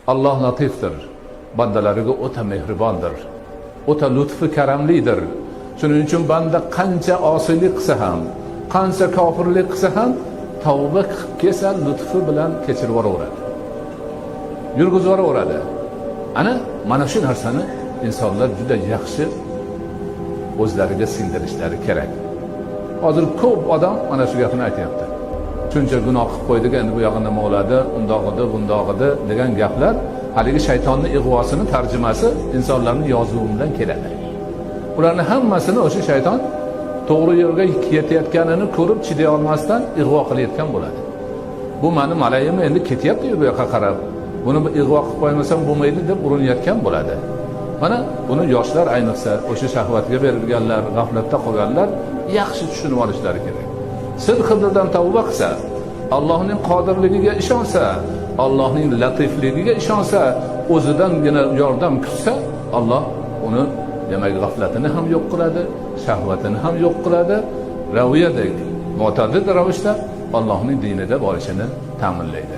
Alloh latifdir, bandalariga o'ta mehribondir, o'ta lutfi karamlidir. Shuning uchun banda qancha osiylik qilsa ham, qancha kofirlik qilsa ham tavba qilib kelsa lutfi bilan kechirib yuboraveradi, yurgizib yuboraveradi. Mana shu narsani insonlar juda yaxshi o'zlariga singdirishlari kerak. Hozir ko'p odam mana shu gapni aytayapti. Shuncha gunoh qilib qo'ydik, endi bu yog'i nima bo'ladi, undoq edi, bundoq edi degan gaplar haligi shaytonning ig'vosini tarjimasi insonlarning yozuvi bilan keladi. Ularni hammasini o'sha shayton to'g'ri yo'lga ketayotganini ko'rib chiday olmasdan ig'vo qilayotgan bo'ladi. Bu meni malayim endi ketyapti bu yoqqa qarab. Buni ig'vo qilib qo'ymasam bo'lmaydi deb urinayotgan bo'ladi. Mana buni yoshlar ayniqsa o'sha shahvatga berilganlar, g'aflatda qolganlar yaxshi tushunib olishlari kerak. Sidqdan tavba qilsa, Allohning qodirligiga ishonsa, Allohning latifligiga ishonsa, o'zidangina yordam kutsa, Alloh uni demak g'aflatini ham yo'q qiladi, shahvatini ham yo'q qiladi, raviyadek, mo'tadil ravishda Allohning dinida borishini ta'minlaydi.